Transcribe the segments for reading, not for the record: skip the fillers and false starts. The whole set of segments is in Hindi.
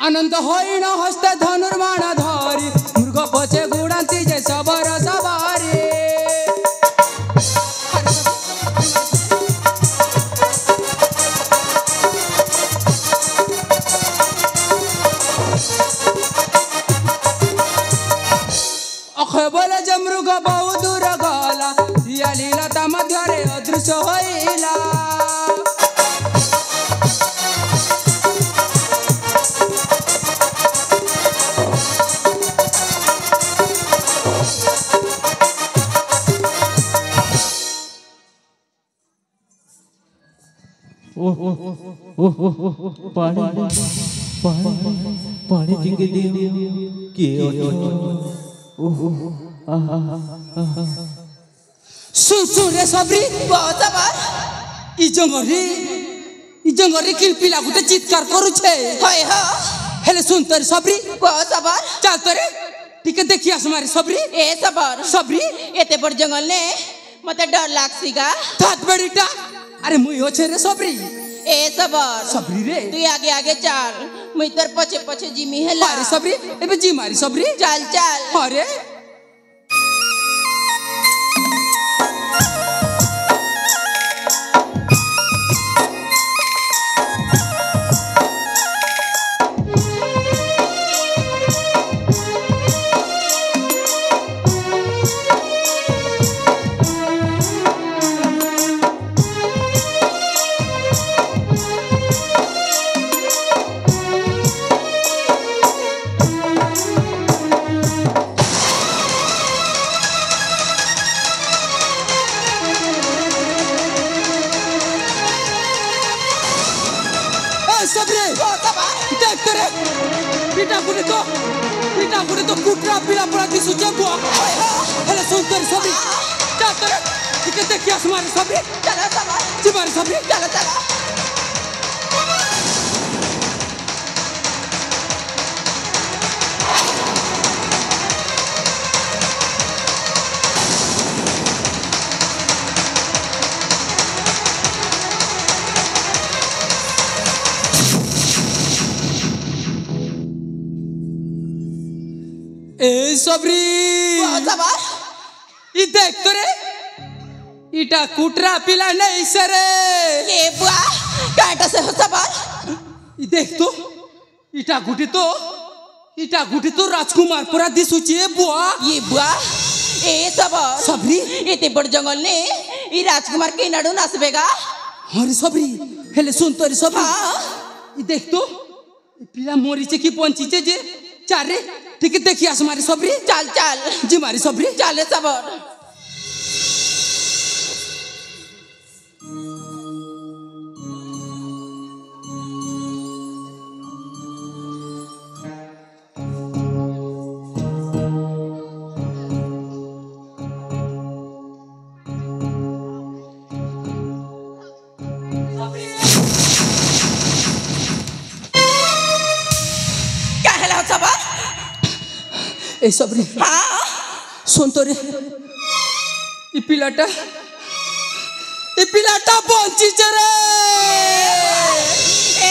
आनंद होइण हस्ते धनुर्बाण धरी मृग पछे गुड़ाती जे सबर सवारी अखे बोले जे मृग बहु दूर गला या लीलता मध्यरे अदृश्य होइला पानी टिंगे दे के सुन रे सबरी बहुत बार ई जंगरी किल पिला गुटे चित्कार करू छे हाय हा हेले सुन तोर सबरी बहुत बार चल तोरे ठीक है देखिया हमारे सबरी ए सबरी एते बड़ जंगल ने मते डर लागसीगा थात बड़ीटा अरे मुई हो छे रे सबरी ए सबरी रे तू आगे आगे चल मुई तोर पछे पछे जिमी हेला अरे सबरी एबे जी मारी सबरी चल अरे पिटा तो कुटरा पिला पड़ा दिसु जगो हेले सुन तोर सबरी चल तोरे ठीक है देखिया हमारे सबरी चलो सबरी जी मारी सबरी चलो ए सबरी ई देख तोरे इटा कुटरा पिला नहीं सरे ये बुआ काटा से हो सबर ई देख तो इटा गुटी तो राजकुमार पूरा दिसुची बुआ ये बुआ ए सबरी एते बड़ जंगल ने ई राजकुमार के नाडू नासबेगा अरे सबरी हेले सुन तोरे सबरी ई देख तो पिला मोरीचे की पंचीचे जे चारे ठीक है देखिए हमारी सबरी चल जी मारी सबरी चल सबर ए सबरी सुन तो रे ई पिलाटा बंची चरे ए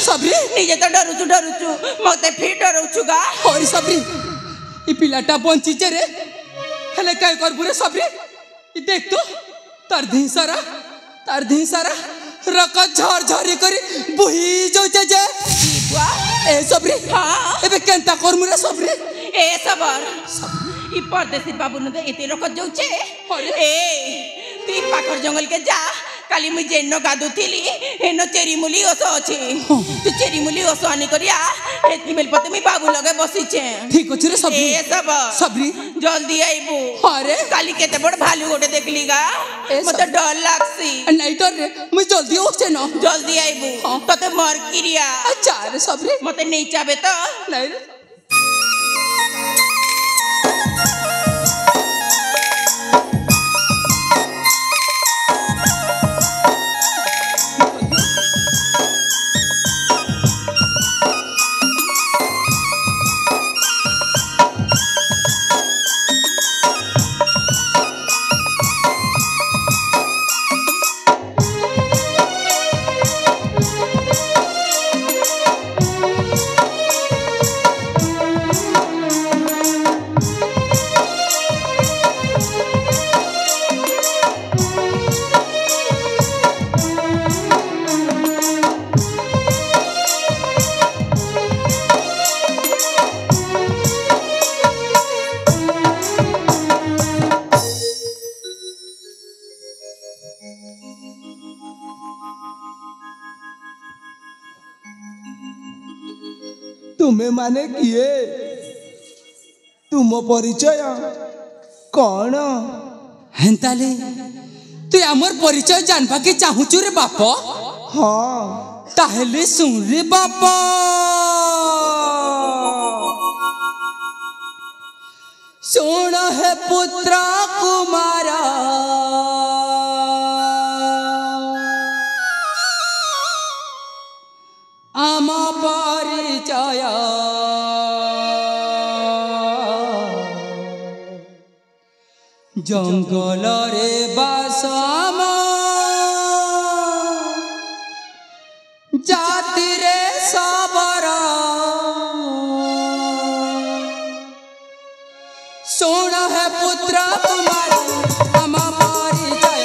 सबरी निजे तो डरुचु मते फिर डरुचुगा और सबरी ई पिलाटा बंची चरे हेले काय करबु रे सबरी ई देख तो तार धी सारा रक झरझरी करी बुही जाउचे जे बुआ ए सबरी एबे केनता करमु रे सबरी ए सबर ई परदेसी बाबू न एते रखत जाउचे ए ती पाखर जंगल के जा काली मुई जेनो गादुथिली एनो चेरीमुली ओसो अछि तू चेरीमुली ओसो आनी करिया एती बेल पते मी बाबू लगे बसी छे ठीक अछि रे सबरी ए सबरी जल्दी आइबू अरे काली केते बड़ भालू गोटे देखली गा मते डर लागसी नहीं डर रे मुई जल्दी ओछे न जल्दी आइबू तते मर किरिया अच्छा रे सबरी मते नहीं चाबे तो नहीं रे तुम्हें माने किए तुम परिचय कौन हेन्ताले तू आमर परिचय जानबा के चाहूचु रे बाप हाँ ताहेले सुन रे बाप सुन है पुत्र कुमारा आम परिचय जंगल रे बासम जाति रे सबरा सुन है पुत्र कुमार आम परिचय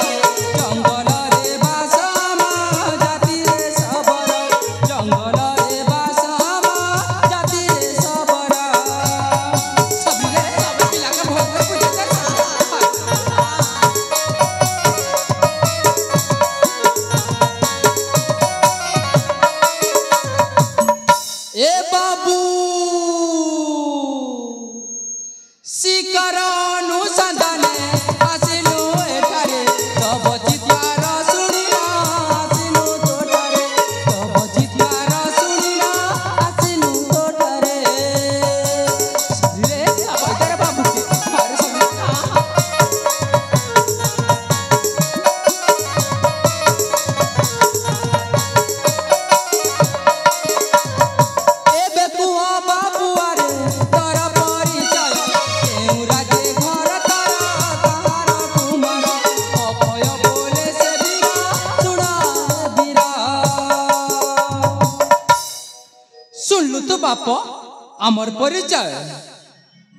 जंगल रे बासम जाति रे सबरा जंगल रे बासम जाति रे सबरा सब रे सब पिला के भोग पूजा ए बाबू शिकार अनुसंधाने आसिलु एठारे तब चित्कार सुनिला आसिलु तोठारे तब चित्कार सुनिला आसिलु तोठारे रे अबैतारे बाबू के मारे सब सुनलु तो बाप आमर परिचय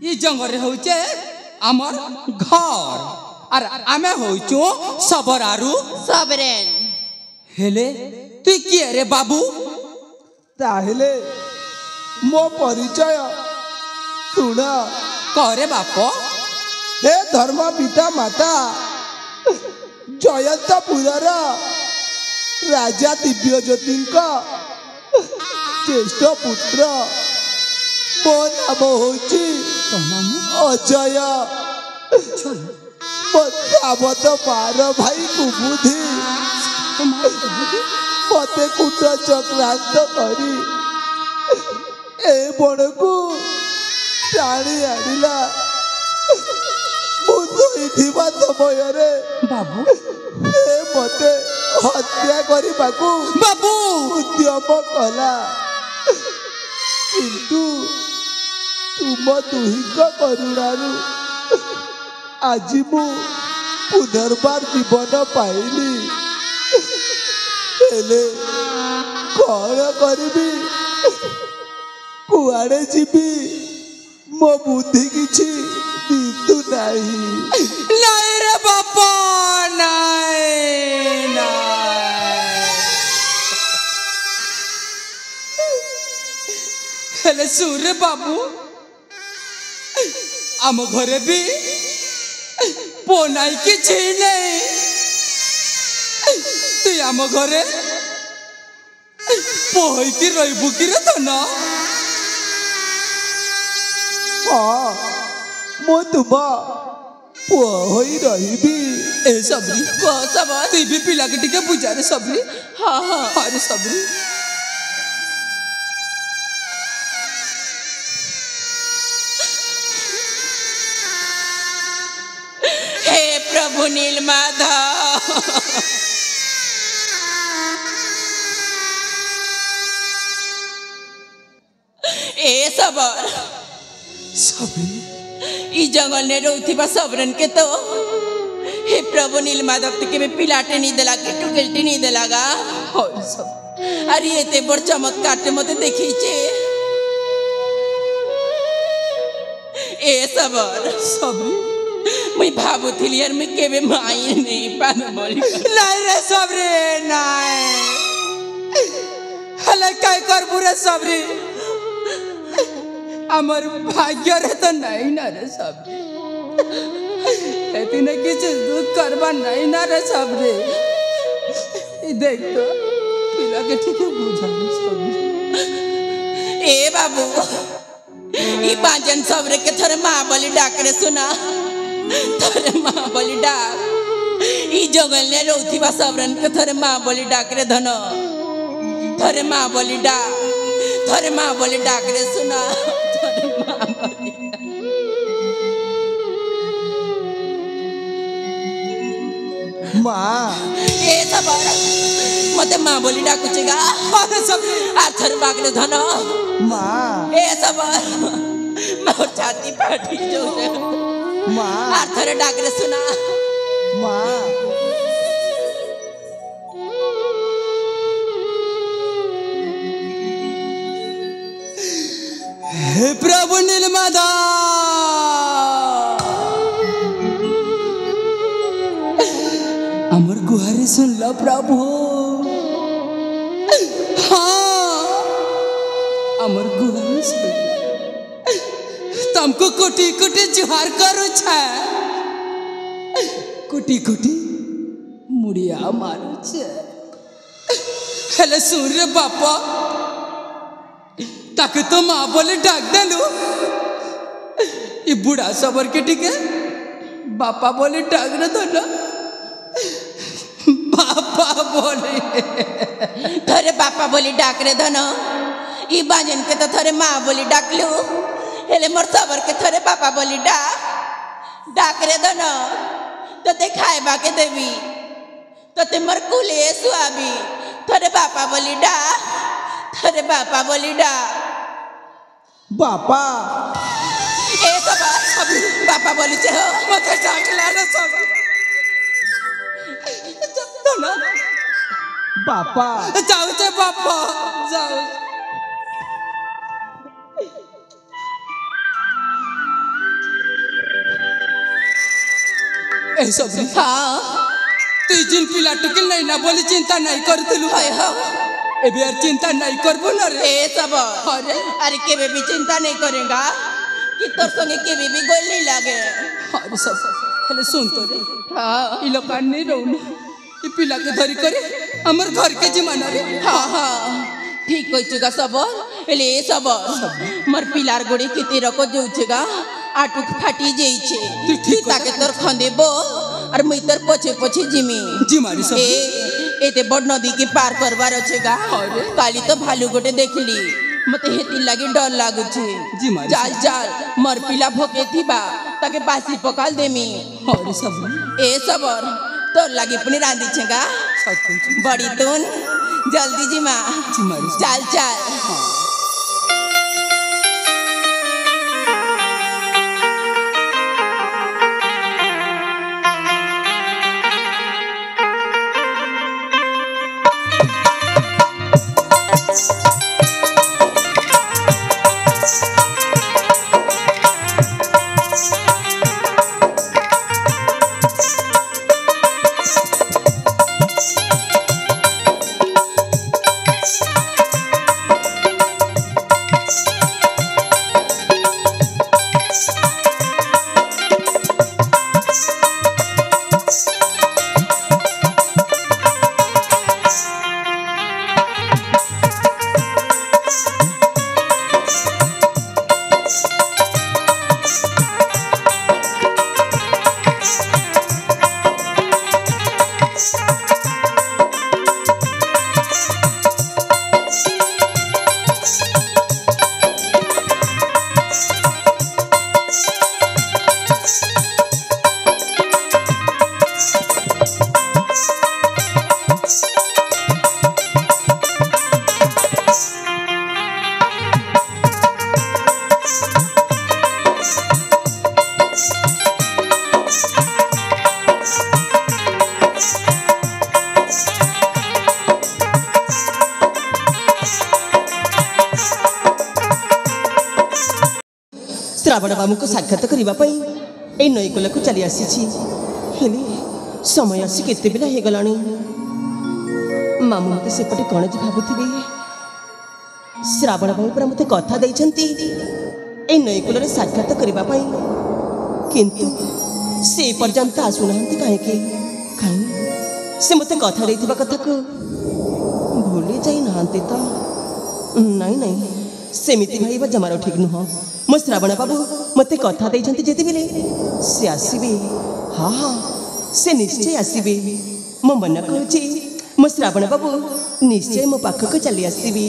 ई जंगल होचे आमर घर और आमे होचो सबरारू सबरेन हेले तू किए रे बाबू ताहेले मो परिचय सुन करे बाप हे धर्म पिता माता जयंतपुर राजा दिव्यज्योति ज्येष्ठ पुत्र मो नाम होची अजय मत मार भाई कुबुद्धि मते कुट चक्रांत करी ए बण को टाणी आनिला मुझा समय रे बाबू ए मते हत्या करबाकू बाबू उद्यम कला किंतु तुम दुहिक करुणारू आज मु पुनर्बार जीवन पाइली हेले कौन करी कुआड़े जीवी मो बुद्धि किछि दितु नाही नहीं रे बापा नहीं नहीं हेले सुन रे बाबू आम घरे भी पोनाई किछि नहीं तू आम घरे पोहई की रहीबु कि रे तो ना हाँ मो तुम पुआ होई रही ए सबरी सब तू भी पिला के टिके बुझा रे सबरी हाँ हाँ अरे सबरी हे प्रभु नीलमाधव ए सबर सबरी ई जंगल ने रोथिबा सबरन के तो हे प्रभु नीलमाधव के में पिलाटे नहीं देला के टुकेलटी नहीं देलागा और सब अरे एते बड़ चमत्कार ते मते देखी छे ए सबर सबरी मुई भाबुथिली यार मैं केबे माई नहीं पान बोली नहीं रे सबरी नहीं हले काय कर बुरे सबरी अमर भाग्य रे तो नहीं ना रे सबरी एतिने किसी दुख करबा नहीं ना रे सबरी ई देख तो पिला के ठीक है बुझा रे सबरी ए बाबू ई बाजन सबरे के थोरे माँ बोली डाक रे सुना थोरे माँ बोली डाक ई जंगल ने रोती बा सबरन के थोरे माँ बोली डाक रे धन थोरे माँ बोली डाक रे सुना थोरे माँ बोली माँ ए सब मते माँ बोली डाकुचेगा अरे सबरी आथर बागले धन माँ ए सब मोर छाती फाटी जो माँ आथर डाकरे सुना माँ हे प्रभु नीलमाधा अमर गुहारी सुन लो प्रभु हाँ अमर गुहारी सुन तुमको कोटि कोटि जुहार करू छे कोटि कोटि मुड़िया मारू छे हेले सुन रे बापा ताके तो माँ बोले डाक देलू ये बुढ़ा सबर के ठीक है बापा बोले डाक रे दोनों बापा बोले थोरे बापा बोली डाक रे धन ई बाजन के तो थोरे माँ बोली डाकलू हेले मोर सबर के थोरे बापा बोली डाक रे धन तो ते खाएबा के देवी तो ते मोर कुले सुआबी थोरे बापा बोली थोरे बापा बोली बापा ए सब बापा बोली छे हो मत डाकला रे सब दोनों बापा जाओ छे बापा जाओ ए सब हाँ तू जिन पिला टुकिल नहीं ना बोली चिंता नहीं कर दिलू हाय हो ए बियार चिंता नहीं करबो ना रे ए सब अरे अरे केबे भी चिंता नहीं करेगा कि तोर संगे केबे भी गोल नहीं लागे अरे सब हेले सुन तो रे हाँ ई लोग नहीं रहू ई पिला के धरी करे हमर घर के जिमाना रे हाँ हाँ ठीक कहिचेगा सबर एले सबर मोर पिलार गोड़ी केते रको जोचेगा आटुक फाटी जेइछे तू ठीक ताके तोर खंदेबो और मुई तोर पछे पछे जिमी जिमारी सब एते बड़ नदी के पार करबार अछेगा अरे। काली तो भालू गोटे देखली मते हेती लागी डर लागुछे जिमारी चाल चाल मोर पिला भोके थीबा ताके बासी पकाल देमी अरे सब ए सबर तोर लागी पुनी रांधी छेगा सब बड़ी तुन जल्दी जिमा जिमारी चाल चाल श्रावण बाबू को साक्षात करने नईकूल को चली आसी समय आसी केते बेला हो गलानी मामू मत सेपटे कौन जी भावुवे श्रावण बाबू पूरा मत कथा देते नईकूल साक्षात करने किंतु से पर्यंत आसुना कहीं कहीं से मत कथा देथिबा कथा को भूली जाई नांते तो नहीं नहीं सेमिति भाईबा जमार ठीक नुह मो श्रावण बाबू मते कथा देइछन्ति जेतेबेले से आसीबे हाँ हाँ से निश्चय आसीबे मो मन कहूची मो श्रावण बाबू निश्चय मो पाखक चली आसीबे।